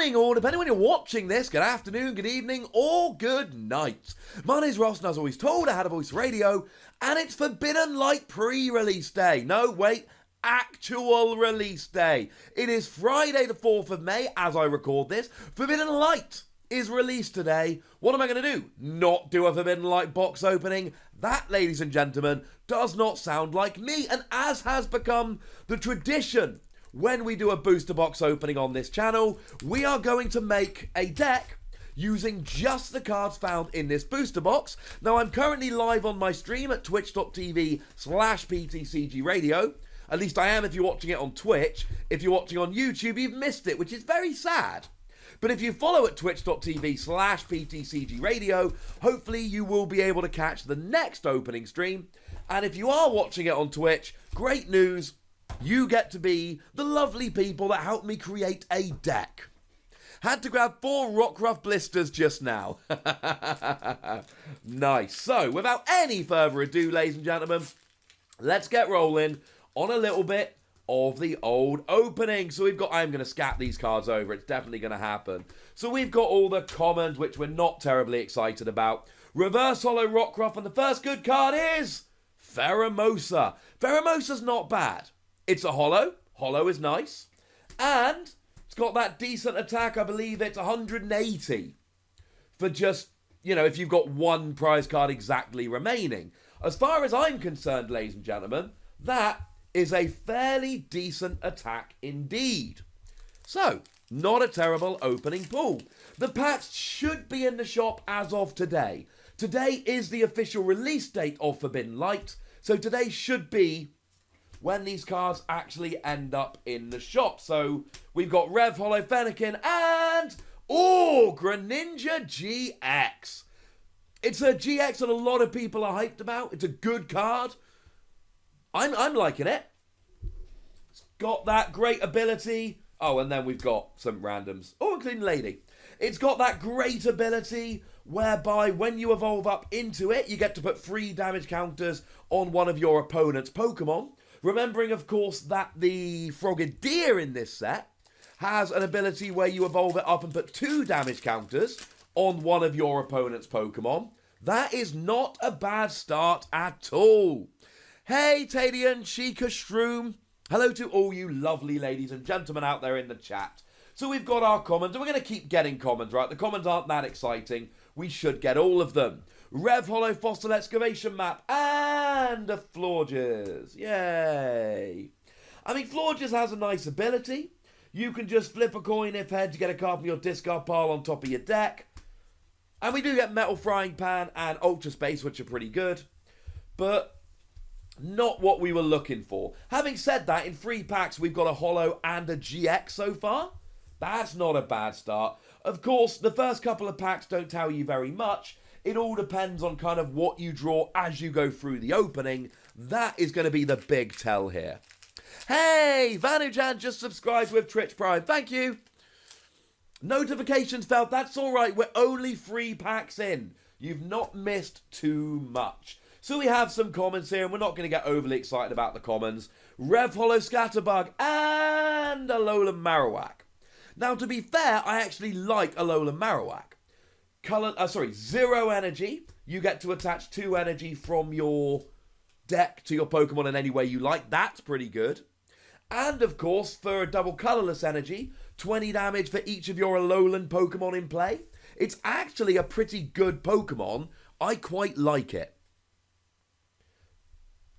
morning, or depending when you're watching this, good afternoon, good evening, or good night. My name's Ross, and as always told, I had a voice radio, and it's Forbidden Light pre-release day. No, wait, actual release day. It is Friday the 4th of May, as I record this. Forbidden Light is released today. What am I going to do? Not do a Forbidden Light box opening? That, ladies and gentlemen, does not sound like me, and as has become the tradition when we do a booster box opening on this channel, we are going to make a deck using just the cards found in this booster box. Now, I'm currently live on my stream at twitch.tv/PTCGRadio. At least I am if you're watching it on Twitch. If you're watching on YouTube, you've missed it, which is very sad. But if you follow at twitch.tv/PTCGRadio, hopefully you will be able to catch the next opening stream. And if you are watching it on Twitch, great news. You get to be the lovely people that helped me create a deck. Had to grab 4 Rockruff blisters just now. Nice. So, without any further ado, ladies and gentlemen, let's get rolling on a little bit of the old opening. So we've got, I'm going to scat these cards over. It's definitely going to happen. So we've got all the commons, which we're not terribly excited about. Reverse Holo Rockruff, and the first good card is Pheromosa. Pheromosa's not bad. It's a holo. Holo is nice. And it's got that decent attack. I believe it's 180 for just, you know, if you've got one prize card exactly remaining. As far as I'm concerned, ladies and gentlemen, that is a fairly decent attack indeed. So, not a terrible opening pool. The packs should be in the shop as of today. Today is the official release date of Forbidden Light. So today should be when these cards actually end up in the shop. So we've got Rev Holo Fennekin and, Greninja-GX. It's a GX that a lot of people are hyped about. It's a good card. I'm liking it. It's got that great ability. Oh, and then we've got some randoms. Oh, including Lady. It's got that great ability whereby when you evolve up into it, you get to put 3 damage counters on one of your opponent's Pokemon. Remembering, of course, that the Frogadier in this set has an ability where you evolve it up and put 2 damage counters on one of your opponent's Pokemon. That is not a bad start at all. Hey, Tadian, Sheikah, Shroom. Hello to all you lovely ladies and gentlemen out there in the chat. So we've got our commons, and we're going to keep getting commons, right? The commons aren't that exciting. We should get all of them. Rev Holo Fossil Excavation Map and a Florges. Yay. I mean, Florges has a nice ability. You can just flip a coin if heads, you get a card from your discard pile on top of your deck. And we do get Metal Frying Pan and Ultra Space, which are pretty good. But not what we were looking for. Having said that, in 3 packs, we've got a Holo and a GX so far. That's not a bad start. Of course, the first couple of packs don't tell you very much. It all depends on kind of what you draw as you go through the opening. That is going to be the big tell here. Hey, Vanujan just subscribed with Twitch Prime. Thank you. Notifications failed. That's all right. We're only 3 packs in. You've not missed too much. So we have some commons here, and we're not going to get overly excited about the commons. Rev Holo Scatterbug and Alolan Marowak. Now, to be fair, I actually like Alolan Marowak. 0 energy. You get to attach 2 energy from your deck to your Pokemon in any way you like. That's pretty good. And, of course, for a double colorless energy, 20 damage for each of your Alolan Pokemon in play. It's actually a pretty good Pokemon. I quite like it.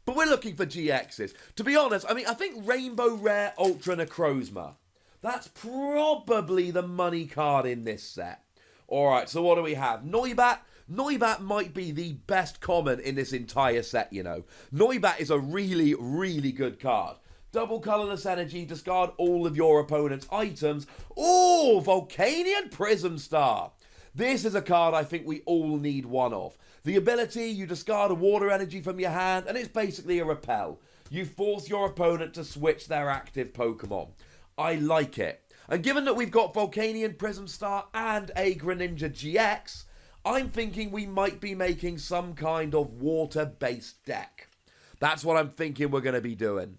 But we're looking for GXs. To be honest, I mean, I think Rainbow Rare Ultra Necrozma. That's probably the money card in this set. Alright, so what do we have? Noibat. Noibat might be the best common in this entire set, you know. Noibat is a really, really good card. Double colorless energy, discard all of your opponent's items. Oh, Volcanion Prism Star. This is a card I think we all need one of. The ability, you discard a water energy from your hand, and it's basically a repel. You force your opponent to switch their active Pokemon. I like it. And given that we've got Volcanion Prism Star and a Greninja-GX, I'm thinking we might be making some kind of water-based deck. That's what I'm thinking we're going to be doing.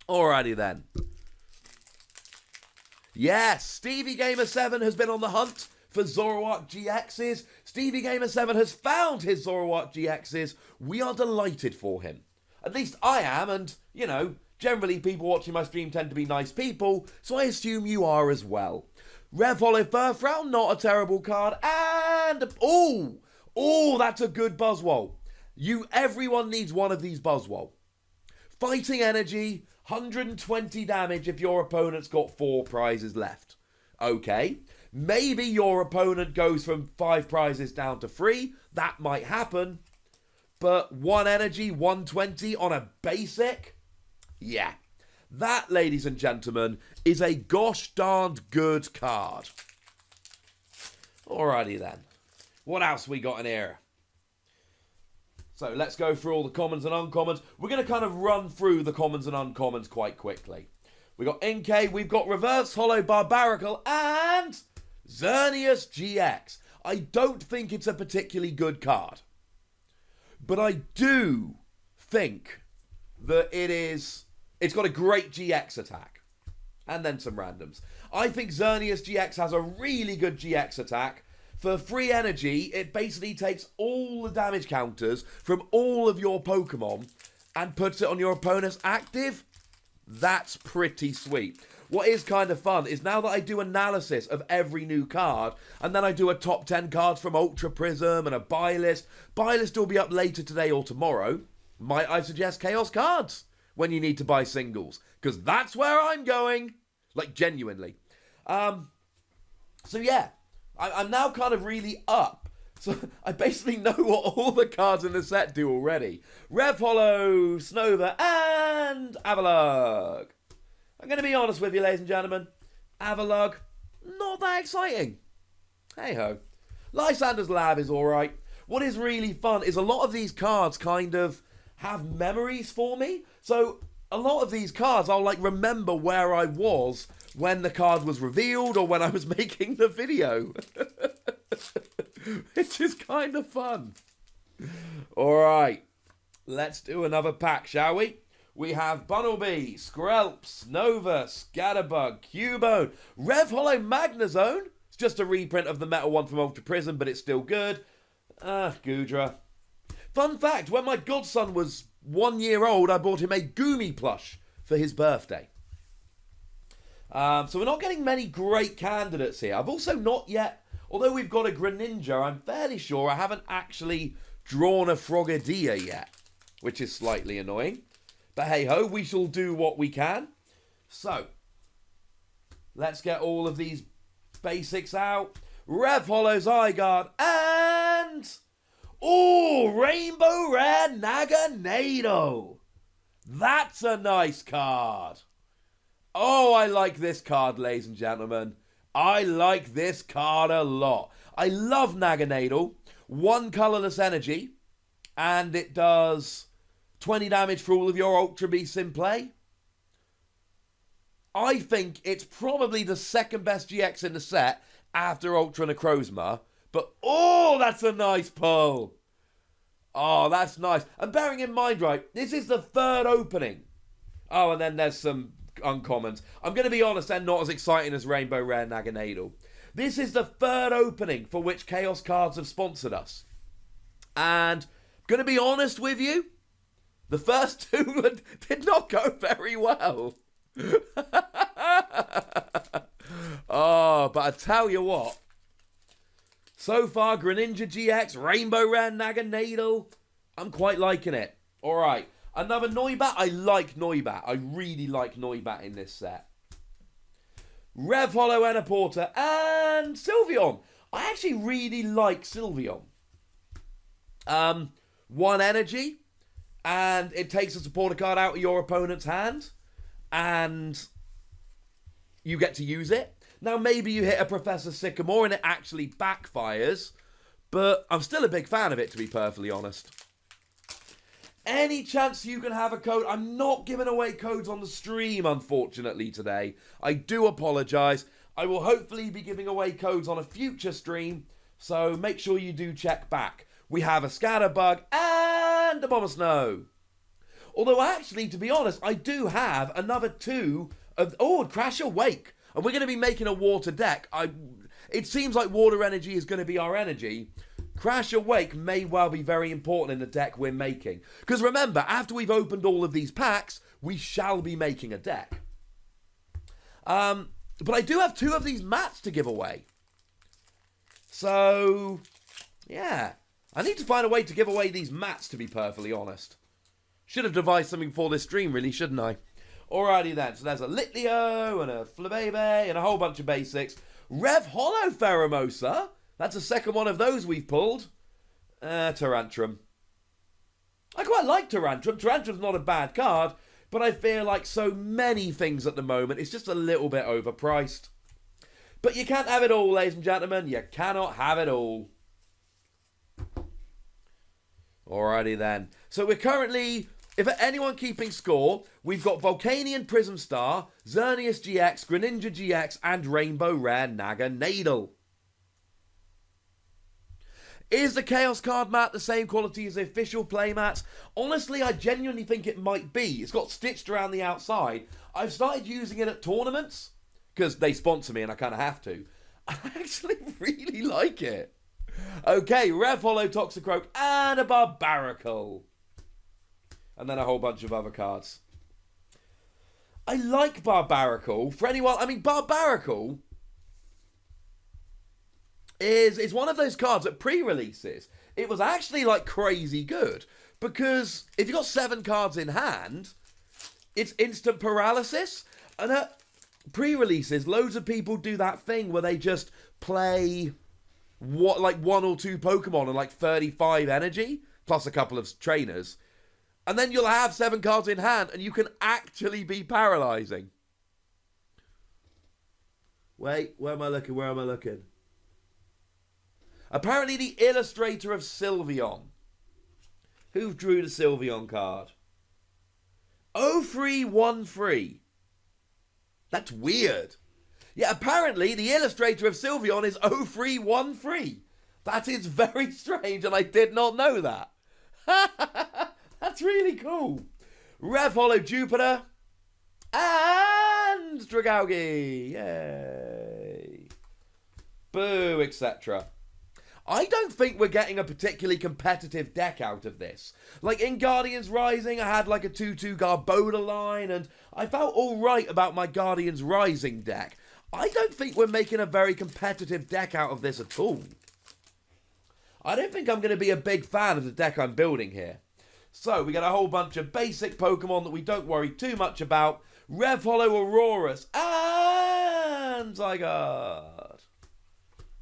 Alrighty then. Yes, Stevie Gamer 7 has been on the hunt for Zoroark GXs. Stevie Gamer 7 has found his Zoroark GXs. We are delighted for him. At least I am, and, you know, generally people watching my stream tend to be nice people, so I assume you are as well. Rev Hollow Furfrown, not a terrible card, and... Oh, that's a good Buzzwole. Everyone needs one of these Buzzwole. Fighting Energy, 120 damage if your opponent's got 4 prizes left. Okay, maybe your opponent goes from 5 prizes down to 3. That might happen. But 1 energy, 120 on a basic? Yeah. That, ladies and gentlemen, is a gosh darned good card. Alrighty then. What else we got in here? So let's go through all the commons and uncommons. We're going to kind of run through the commons and uncommons quite quickly. We got Inkay, we've got Reverse Hollow Barbaracle, and Xerneas GX. I don't think it's a particularly good card. But I do think that it's got a great GX attack. And then some randoms. I think Xerneas GX has a really good GX attack. For free energy, it basically takes all the damage counters from all of your Pokemon and puts it on your opponent's active. That's pretty sweet. What is kind of fun is now that I do analysis of every new card, and then I do a top 10 cards from Ultra Prism and a buy list. Buy list will be up later today or tomorrow. Might I suggest Chaos cards when you need to buy singles? Because that's where I'm going. Like, genuinely. So yeah. I'm now kind of really up. So I basically know what all the cards in the set do already. Rev Hollow, Snover, and Avalugg. I'm going to be honest with you, ladies and gentlemen. Avalugg, not that exciting. Hey-ho. Lysander's Lab is alright. What is really fun is a lot of these cards kind of have memories for me. So a lot of these cards, I'll like remember where I was when the card was revealed or when I was making the video. Which is kind of fun. Alright, let's do another pack, shall we? We have Bunnelby, Skrelp, Nova, Scatterbug, Cubone, Rev Hollow Magnezone. It's just a reprint of the metal one from Ultra Prism, but it's still good. Goodra. Fun fact, when my godson was 1 year old, I bought him a Goomy plush for his birthday. So we're not getting many great candidates here. I've also not yet, although we've got a Greninja, I'm fairly sure I haven't actually drawn a Frogadier yet, which is slightly annoying. But hey-ho, we shall do what we can. So, let's get all of these basics out. Rev Hollow Zygarde and... ooh, Rainbow Rare Naganadel. That's a nice card. Oh, I like this card, ladies and gentlemen. I like this card a lot. I love Naganadel. 1 colourless energy. And it does 20 damage for all of your Ultra Beasts in play. I think it's probably the second best GX in the set after Ultra Necrozma. But, oh, that's a nice pull. Oh, that's nice. And bearing in mind, right, this is the 3rd opening. Oh, and then there's some uncommons. I'm going to be honest, they're not as exciting as Rainbow Rare Naganadel. This is the 3rd opening for which Chaos cards have sponsored us. And I'm going to be honest with you, the first 2 did not go very well. Oh, but I tell you what, so far, Greninja GX, Rainbow Rare Naganadel, I'm quite liking it. Alright, another Noibat. I like Noibat. I really like Noibat in this set. Rev Hollow Enneporter and Sylveon. I actually really like Sylveon. 1 energy, and it takes a supporter card out of your opponent's hand, and you get to use it. Now, maybe you hit a Professor Sycamore and it actually backfires, but I'm still a big fan of it, to be perfectly honest. Any chance you can have a code? I'm not giving away codes on the stream, unfortunately, today. I do apologise. I will hopefully be giving away codes on a future stream, so make sure you do check back. We have a Scatterbug and a Bombasnow. Although, actually, to be honest, I do have another 2 of... oh, Crash Awake. and we're going to be making a water deck. It seems like water energy is going to be our energy. Crash Awake may well be very important in the deck we're making. Because remember, after we've opened all of these packs, we shall be making a deck. But I do have 2 of these mats to give away. So, yeah. I need to find a way to give away these mats, to be perfectly honest. Should have devised something for this stream, really, shouldn't I? Alrighty then. So there's a Litleo and a Flabebe and a whole bunch of basics. Rev Hollow Pheromosa. That's the second one of those we've pulled. Tyrantrum. I quite like Tyrantrum. Tyrantrum's not a bad card, but I feel like so many things at the moment, it's just a little bit overpriced. But you can't have it all, ladies and gentlemen. You cannot have it all. Alrighty then. So we're currently, if anyone keeping score, we've got Volcanion Prism Star, Xerneas GX, Greninja GX, and Rainbow Rare Naganadel. Is the Chaos card mat the same quality as the official playmats? Honestly, I genuinely think it might be. It's got stitched around the outside. I've started using it at tournaments, because they sponsor me and I kind of have to. I actually really like it. Okay, Rev Hollow Toxicroak and a Barbaracle. And then a whole bunch of other cards. I like Barbaracle. For anyone, I mean, Barbaracle is one of those cards that pre-releases. It was actually like crazy good. Because if you've got 7 cards in hand, it's instant paralysis. And at pre-releases, loads of people do that thing where they just play like 1 or 2 Pokemon and like 35 energy, plus a couple of trainers. And then you'll have 7 cards in hand and you can actually be paralyzing. Wait, where am I looking? Apparently the illustrator of Sylveon. Who drew the Sylveon card? 0313. That's weird. Yeah, apparently the illustrator of Sylveon is 0313. That is very strange and I did not know that. That's really cool. Rev Hollow Jupiter. And Dragalge. Yay. Boo, etc. I don't think we're getting a particularly competitive deck out of this. Like in Guardians Rising, I had like a 2/2 Garbodor line, and I felt alright about my Guardians Rising deck. I don't think we're making a very competitive deck out of this at all. I don't think I'm going to be a big fan of the deck I'm building here. So, we got a whole bunch of basic Pokemon that we don't worry too much about. Rev Hollow Auroras and Zygarde.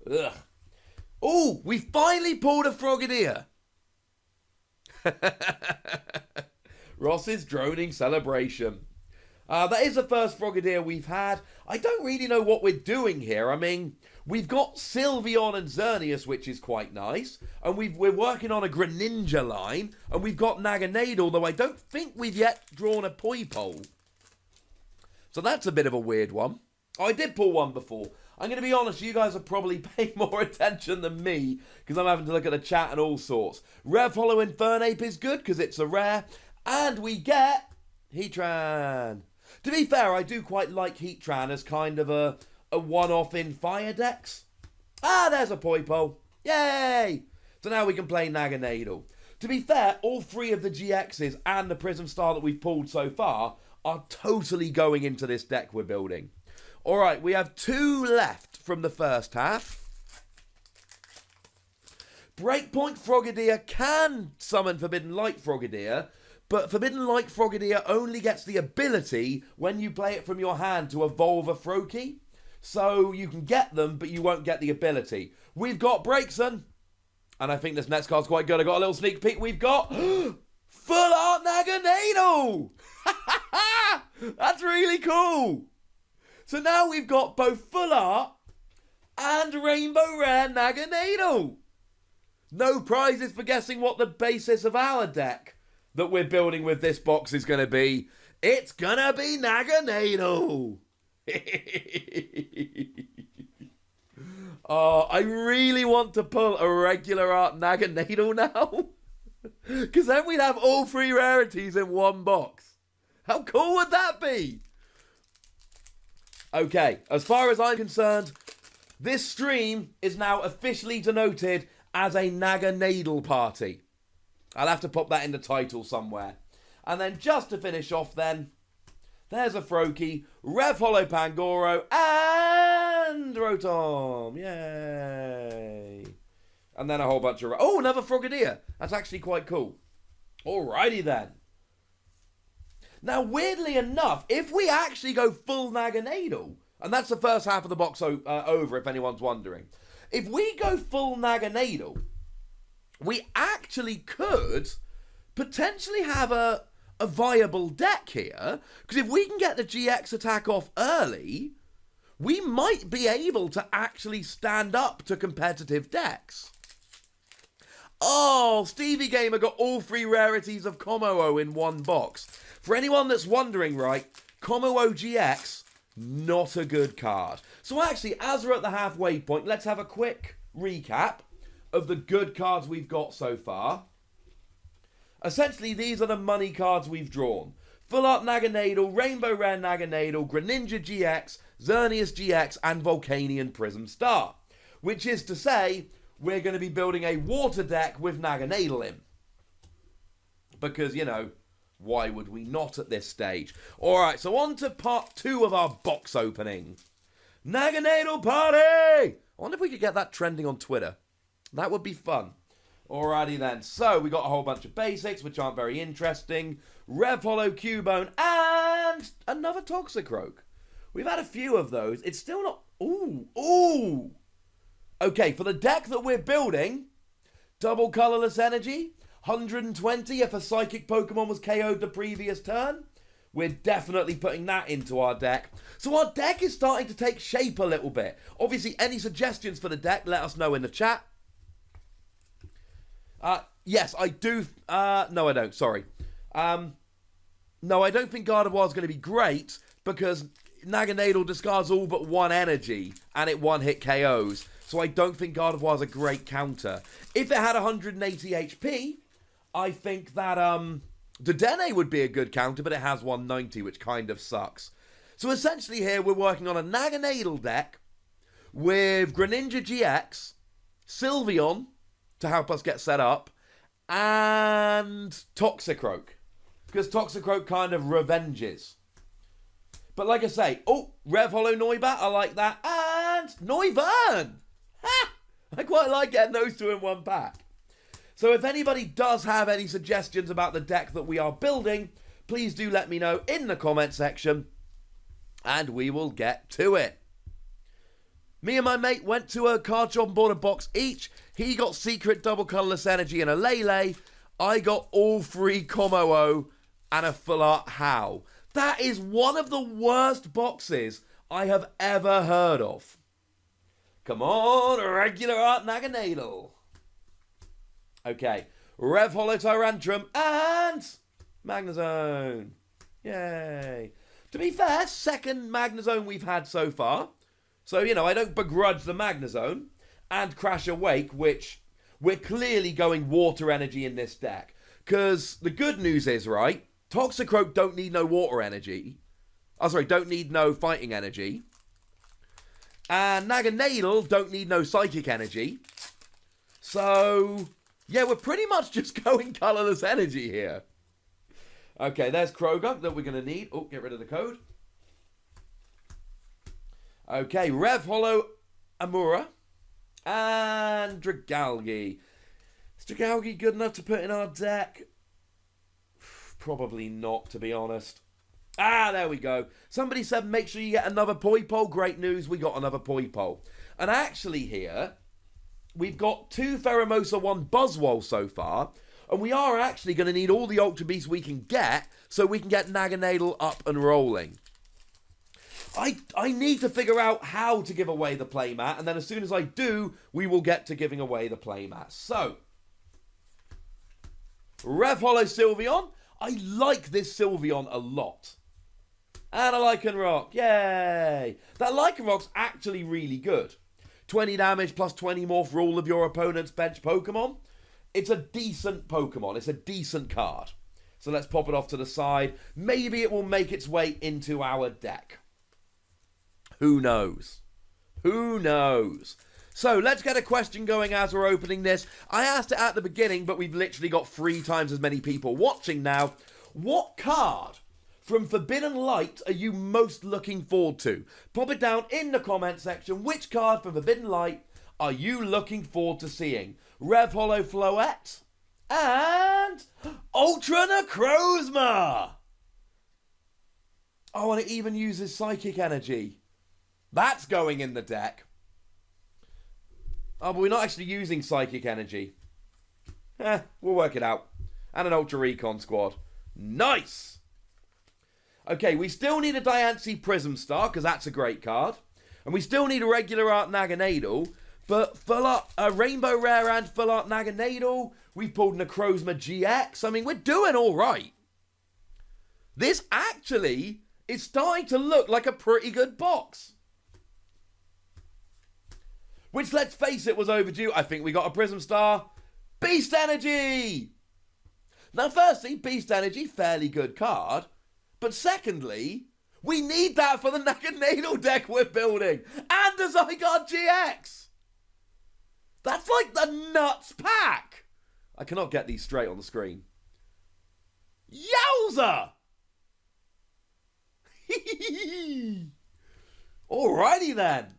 Ugh. Oh, we finally pulled a Frogadier. Ross's droning celebration. That is the first Frogadier we've had. I don't really know what we're doing here. I mean, we've got Sylveon and Xerneas, which is quite nice. And we're working on a Greninja line. And we've got Naganadel, though I don't think we've yet drawn a Poipole. So that's a bit of a weird one. Oh, I did pull one before. I'm going to be honest, you guys are probably paying more attention than me, because I'm having to look at the chat and all sorts. Rev Hollow Infernape is good, because it's a rare. And we get Heatran. To be fair, I do quite like Heatran as kind of a one-off in fire decks. Ah, there's a Poipole. Yay! So now we can play Naganadel. To be fair, all 3 of the GXs and the Prism Star that we've pulled so far are totally going into this deck we're building. Alright, we have 2 left from the first half. Breakpoint Frogadier can summon Forbidden Light Frogadier, but Forbidden Light Frogadier only gets the ability when you play it from your hand to evolve a Froakie. So you can get them, but you won't get the ability. We've got Braixen. And I think this next card's quite good. I got a little sneak peek. We've got Full Art Naganadel. That's really cool. So now we've got both Full Art and Rainbow Rare Naganadel. No prizes for guessing what the basis of our deck that we're building with this box is going to be. It's going to be Naganadel. Oh, I really want to pull a regular art Naganadel now. Because then we'd have all 3 rarities in one box. How cool would that be? Okay, as far as I'm concerned, this stream is now officially denoted as a Naganadel party. I'll have to pop that in the title somewhere. And then just to finish off then, there's a Froakie, Rev Hollow Pangoro, and Rotom. Yay. And then a whole bunch of... Oh, another Frogadier. That's actually quite cool. Alrighty then. Now, weirdly enough, if we actually go full Naganadel, and that's the first half of the box over, if anyone's wondering. If we go full Naganadel, we actually could potentially have a viable deck here. Because if we can get the GX attack off early, we might be able to actually stand up to competitive decks. Oh, Stevie Gamer got all 3 rarities of Kommo-o in one box. For anyone that's wondering, right, Kommo-o GX, not a good card. So actually, as we're at the halfway point, let's have a quick recap of the good cards we've got so far. Essentially, these are the money cards we've drawn. Full Art Naganadel, Rainbow Rare Naganadel, Greninja GX, Xerneas GX, and Volcanion Prism Star. Which is to say, we're going to be building a water deck with Naganadel in. Because, you know, why would we not at this stage? Alright, so on to part 2 of our box opening. Naganadel Party! I wonder if we could get that trending on Twitter. That would be fun. Alrighty then, so we got a whole bunch of basics, which aren't very interesting. Rev Hollow Cubone, and another Toxicroak. We've had a few of those. It's still not... Ooh! Okay, for the deck that we're building, double colorless energy, 120 if a psychic Pokemon was KO'd the previous turn. We're definitely putting that into our deck. So our deck is starting to take shape a little bit. Obviously, any suggestions for the deck, let us know in the chat. Yes, I do. No, I don't. Sorry. No, I don't think Gardevoir is going to be great because Naganadel discards all but 1 energy and it 1-hit KOs. So I don't think Gardevoir is a great counter. If it had 180 HP, I think that Dedenne would be a good counter, but it has 190, which kind of sucks. So essentially here we're working on a Naganadel deck with Greninja GX, Sylveon to help us get set up, and Toxicroak. Because Toxicroak kind of revenges. But like I say, Rev Hollow Noibat, I like that. And Noivern! Ha! I quite like getting those 2 in one pack. So if anybody does have any suggestions about the deck that we are building, please do let me know in the comment section, and we will get to it. Me and my mate went to a card shop and bought a box each. He got Secret Double Colorless Energy and a Lele. I got all 3 Kommo-o and a Full Art How. That is one of the worst boxes I have ever heard of. Come on, regular art Naganadel. Okay, Rev Hollow Tyrantrum and Magnezone. Yay. To be fair, second Magnezone we've had so far. So, you know, I don't begrudge the Magnezone. And Crash Awake, which we're clearly going water energy in this deck. Because the good news is, right, Toxicroak don't need no water energy. Oh, sorry, don't need no fighting energy. And Naganadel don't need no psychic energy. So, yeah, we're pretty much just going colorless energy here. Okay, there's Kroger that we're going to need. Oh, get rid of the code. Okay, Rev Hollow Amura and Dragalge. Is Dragalge good enough to put in our deck? Probably not, to be honest. There we go. Somebody said make sure you get another Poipole. Great news, we got another Poipole. And actually here, we've got 2 Pheromosa, 1 Buzzwole so far. And we are actually going to need all the Ultra Beasts we can get so we can get Naganadel up and rolling. I need to figure out how to give away the playmat, and then as soon as I do, we will get to giving away the playmat. So, Rev Hollow Sylveon. I like this Sylveon a lot. And a Lycanroc. Yay! That Lycanroc's actually really good. 20 damage plus 20 more for all of your opponent's bench Pokemon. It's a decent Pokemon. It's a decent card. So let's pop it off to the side. Maybe it will make its way into our deck. Who knows? Who knows? So let's get a question going as we're opening this. I asked it at the beginning, but we've literally got 3 times as many people watching now. What card from Forbidden Light are you most looking forward to? Pop it down in the comment section. Which card from Forbidden Light are you looking forward to seeing? Rev Holo Floette and Ultra Necrozma. Oh, and it even uses Psychic Energy. That's going in the deck. Oh, but we're not actually using Psychic Energy. We'll work it out. And an Ultra Recon squad. Nice! Okay, we still need a Diancie Prism Star, because that's a great card. And we still need a regular art Naganadel. But full art, Rainbow Rare and full art Naganadel. We've pulled Necrozma GX. I mean, we're doing all right. This actually is starting to look like a pretty good box. Which, let's face it, was overdue. I think we got a Prism Star. Beast Energy! Now, firstly, Beast Energy, fairly good card. But secondly, we need that for the Naganadel deck we're building. And the Zygarde GX! That's like the nuts pack! I cannot get these straight on the screen. Yowza! Alrighty then.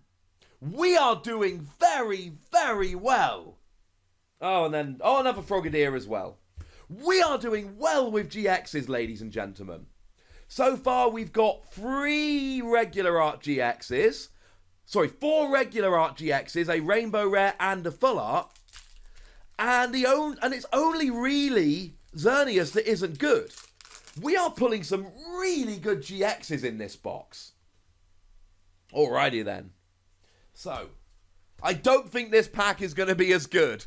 We are doing very, very well. Oh, and then, another Frogadier as well. We are doing well with GXs, ladies and gentlemen. So far, we've got 4 regular art GXs, a Rainbow Rare and a Full Art. And it's only really Xerneas that isn't good. We are pulling some really good GXs in this box. Alrighty then. So, I don't think this pack is going to be as good.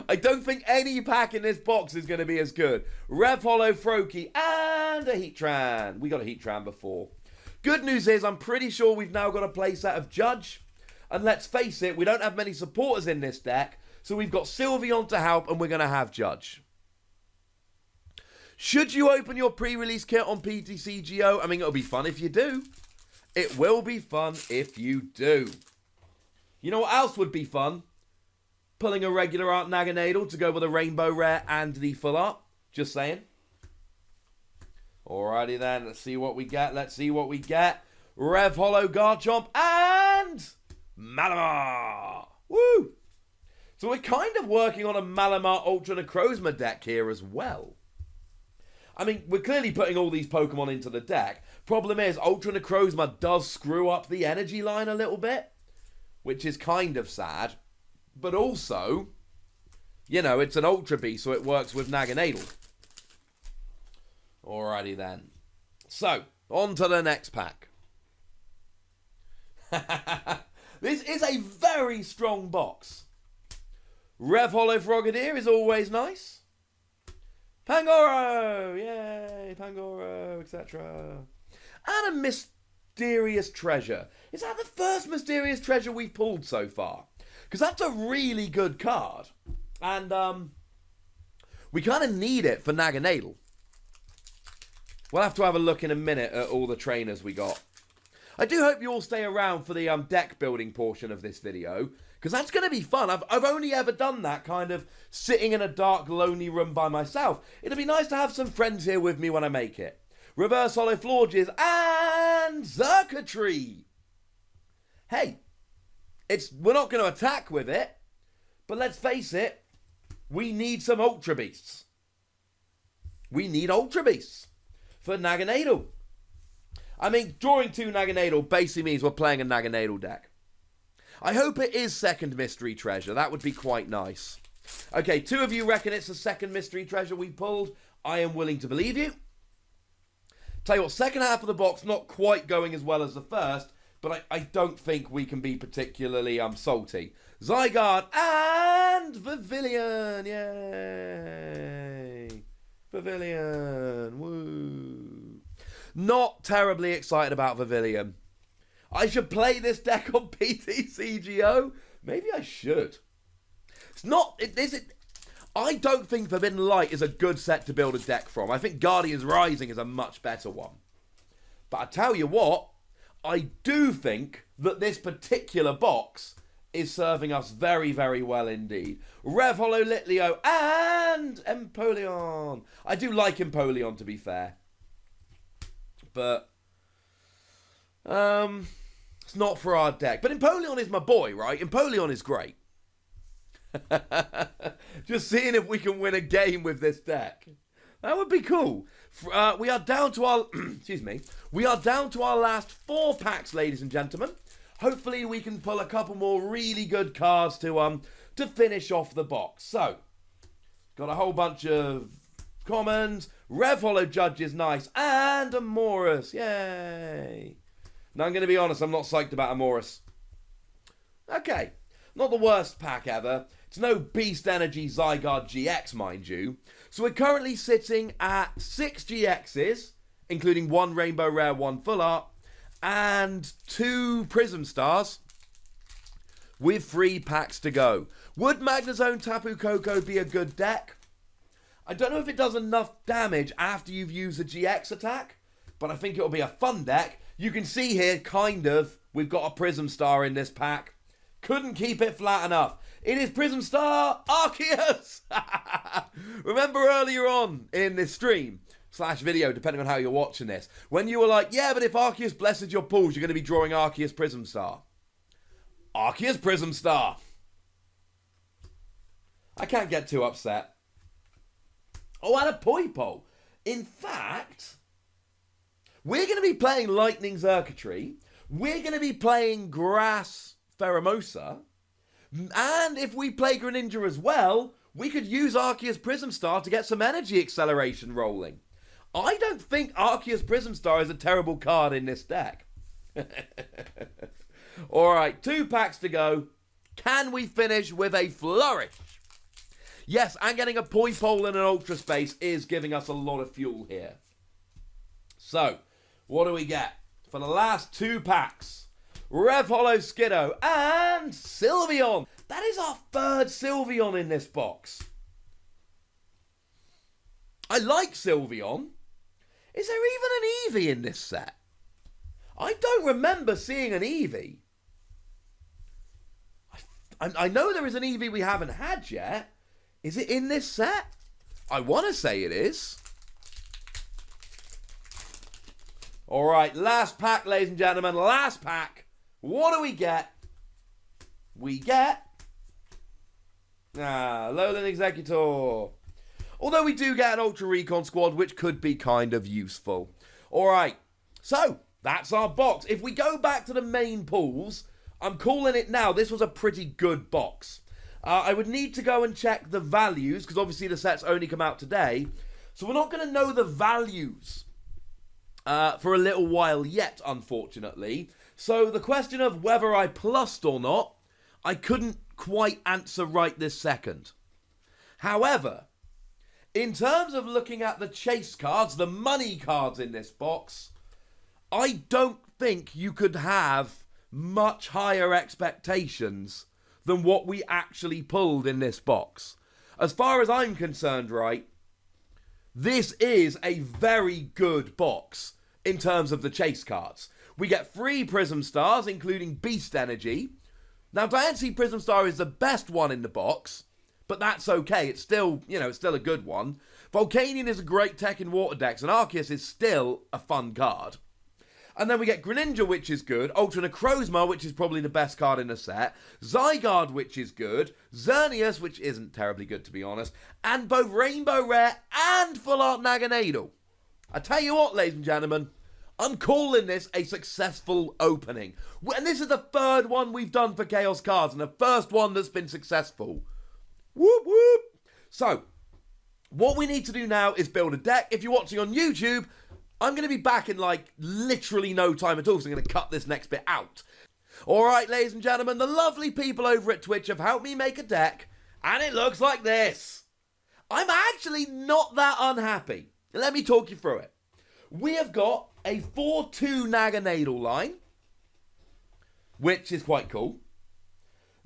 I don't think any pack in this box is going to be as good. Rev Holo Froakie and a Heatran. We got a Heatran before. Good news is I'm pretty sure we've now got a playset of Judge. And let's face it, we don't have many supporters in this deck. So we've got Sylveon to help and we're going to have Judge. Should you open your pre-release kit on PTCGO? I mean, it'll be fun if you do. It will be fun if you do. You know what else would be fun? Pulling a regular art Naganadel to go with a Rainbow Rare and the Full Art. Just saying. Alrighty then. Let's see what we get. Rev Holo Garchomp and Malamar. Woo! So we're kind of working on a Malamar Ultra Necrozma deck here as well. I mean, we're clearly putting all these Pokemon into the deck. Problem is, Ultra Necrozma does screw up the energy line a little bit, which is kind of sad. But also, you know, it's an Ultra Beast, so it works with Naganadel. Alrighty then. So, on to the next pack. This is a very strong box. Rev Holo Frogadier is always nice. Pangoro! Yay! Pangoro, etc. And a Mysterious Treasure. Is that the first Mysterious Treasure we've pulled so far? Because that's a really good card. And we kind of need it for Naganadel. We'll have to have a look in a minute at all the trainers we got. I do hope you all stay around for the deck building portion of this video. Because that's going to be fun. I've only ever done that kind of sitting in a dark, lonely room by myself. It'll be nice to have some friends here with me when I make it. Reverse Holo Florges and Xurkitree. Hey, we're not going to attack with it. But let's face it, we need some Ultra Beasts. We need Ultra Beasts for Naganadel. I mean, drawing 2 Naganadel basically means we're playing a Naganadel deck. I hope it is second mystery treasure. That would be quite nice. Okay, 2 of you reckon it's the second mystery treasure we pulled. I am willing to believe you. Tell you what, second half of the box not quite going as well as the first, but I don't think we can be particularly salty. Zygarde and Pavilion. Yay. Pavilion. Woo. Not terribly excited about Pavilion. I should play this deck on PTCGO. Maybe I should. It's not... I don't think Forbidden Light is a good set to build a deck from. I think Guardians Rising is a much better one. But I tell you what, I do think that this particular box is serving us very, very well indeed. Rev Holo Litleo and Empoleon. I do like Empoleon, to be fair. But it's not for our deck. But Empoleon is my boy, right? Empoleon is great. Just seeing if we can win a game with this deck. That would be cool. We are down to our excuse me. We are down to our last 4 packs, ladies and gentlemen. Hopefully we can pull a couple more really good cards to finish off the box. So, got a whole bunch of commons. Rev Holo Judge is nice. And Amoris. Yay. Now, I'm going to be honest, I'm not psyched about Amoris. Okay. Not the worst pack ever. It's no Beast Energy Zygarde-GX, mind you. So we're currently sitting at 6 GXs, including 1 Rainbow Rare, 1 Full Art, and 2 Prism Stars, with 3 packs to go. Would Magnezone Tapu Koko be a good deck? I don't know if it does enough damage after you've used a GX attack, but I think it'll be a fun deck. You can see here, kind of, we've got a Prism Star in this pack. Couldn't keep it flat enough. It is Prism Star Arceus! Remember earlier on in this stream, / video, depending on how you're watching this, when you were like, yeah, but if Arceus blesses your pools, you're going to be drawing Arceus Prism Star. Arceus Prism Star. I can't get too upset. Oh, and a Poipo. In fact, we're going to be playing Lightning Xurkitree. We're going to be playing Grass Pheromosa. And if we play Greninja as well, we could use Arceus Prism Star to get some energy acceleration rolling. I don't think Arceus Prism Star is a terrible card in this deck. Alright, 2 packs to go. Can we finish with a flourish? Yes, and getting a Poipole and an Ultra Space is giving us a lot of fuel here. So, what do we get? For the last 2 packs, Rev Holo Skiddo and Sylveon. That is our 3rd Sylveon in this box. I like Sylveon. Is there even an Eevee in this set? I don't remember seeing an Eevee. I know there is an Eevee we haven't had yet. Is it in this set? I want to say it is. Alright, last pack, ladies and gentlemen. Last pack. What do we get? We get Alolan Executor. Although we do get an Ultra Recon Squad, which could be kind of useful. Alright, so that's our box. If we go back to the main pools, I'm calling it now. This was a pretty good box. I would need to go and check the values, because obviously the sets only come out today. So we're not going to know the values for a little while yet, unfortunately. So the question of whether I plussed or not, I couldn't quite answer right this second. However, in terms of looking at the chase cards, the money cards in this box, I don't think you could have much higher expectations than what we actually pulled in this box. As far as I'm concerned, right, this is a very good box in terms of the chase cards. We get 3 Prism Stars, including Beast Energy. Now, Diancie Prism Star is the best one in the box, but that's okay. It's still, it's still a good one. Volcanion is a great tech in water decks, and Arceus is still a fun card. And then we get Greninja, which is good. Ultra Necrozma, which is probably the best card in the set. Zygarde, which is good. Xerneas, which isn't terribly good, to be honest. And both Rainbow Rare and Full Art Naganadel. I tell you what, ladies and gentlemen, I'm calling this a successful opening. And this is the 3rd one we've done for Chaos Cards, and the first one that's been successful. Whoop, whoop. So, what we need to do now is build a deck. If you're watching on YouTube, I'm going to be back in, literally no time at all, so I'm going to cut this next bit out. Alright, ladies and gentlemen, the lovely people over at Twitch have helped me make a deck, and it looks like this. I'm actually not that unhappy. Let me talk you through it. We have got a 4-2 Naganadel line, which is quite cool.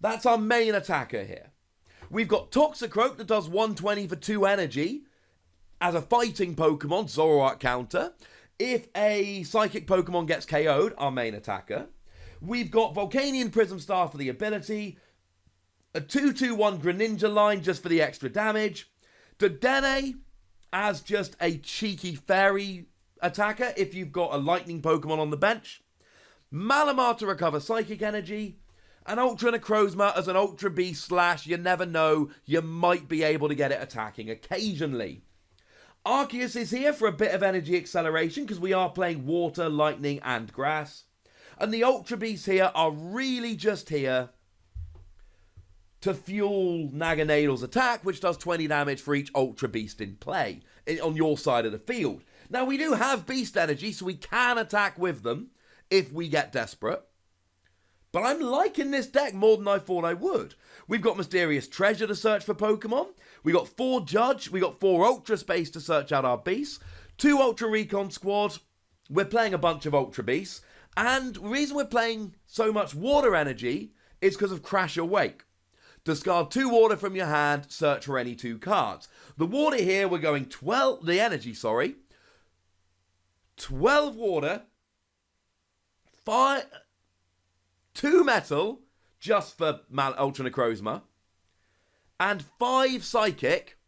That's our main attacker here. We've got Toxicroak that does 120 for 2 energy as a fighting Pokemon, Zoroark counter. if a psychic Pokemon gets KO'd, our main attacker. We've got Volcanion Prism Star for the ability. A 2-2-1 Greninja line just for the extra damage. Dedenne as just a cheeky fairy attacker if you've got a lightning Pokemon on the bench. Malamar to recover psychic energy. And Ultra Necrozma as an Ultra Beast / you never know, you might be able to get it attacking occasionally. Arceus is here for a bit of energy acceleration because we are playing water, lightning and grass. And the Ultra Beasts here are really just here to fuel Naganedel's attack, which does 20 damage for each Ultra Beast in play on your side of the field. Now, we do have Beast Energy, so we can attack with them if we get desperate. But I'm liking this deck more than I thought I would. We've got Mysterious Treasure to search for Pokemon. We got 4 Judge. We got 4 Ultra Space to search out our Beasts. 2 Ultra Recon Squad. We're playing a bunch of Ultra Beasts. And the reason we're playing so much Water Energy is because of Crash Awake. Discard 2 water from your hand, search for any 2 cards. The water here, we're going 12 water, 2 metal, just for Ultra Necrozma, and 5 psychic,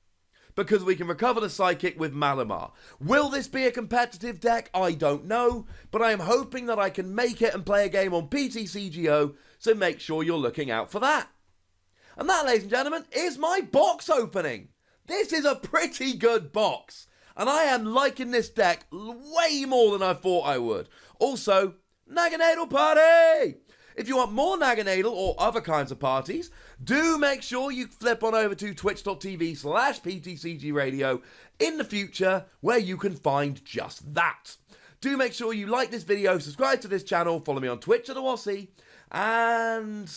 because we can recover the psychic with Malamar. Will this be a competitive deck? I don't know, but I am hoping that I can make it and play a game on PTCGO, so make sure you're looking out for that. And that, ladies and gentlemen, is my box opening. This is a pretty good box. And I am liking this deck way more than I thought I would. Also, Naganadel Party! If you want more Naganadel or other kinds of parties, do make sure you flip on over to twitch.tv/PTCGRadio in the future, where you can find just that. Do make sure you like this video, subscribe to this channel, follow me on Twitch at the Wassy, and...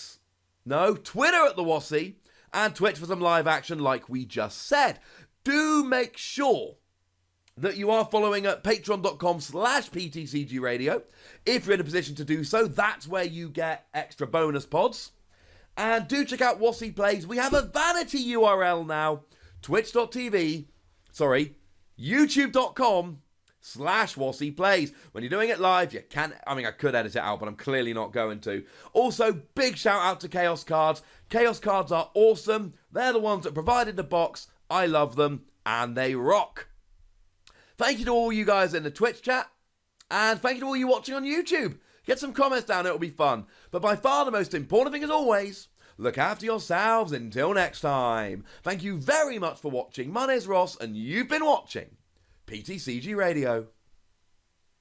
no, Twitter at the Wassy, and Twitch for some live action like we just said. Do make sure that you are following at patreon.com/PTCGRadio. If you're in a position to do so, that's where you get extra bonus pods. And do check out Wassy Plays. We have a vanity URL now, youtube.com/Wassy Plays. When you're doing it live, you can, I could edit it out, but I'm clearly not going to. Also, big shout out to Chaos Cards. Chaos Cards are awesome. They're the ones that provided the box. I love them, and they rock. Thank you to all you guys in the Twitch chat, and thank you to all you watching on YouTube. Get some comments down, it'll be fun. But by far the most important thing as always, look after yourselves until next time. Thank you very much for watching. My name's Ross, and you've been watching PTCG Radio.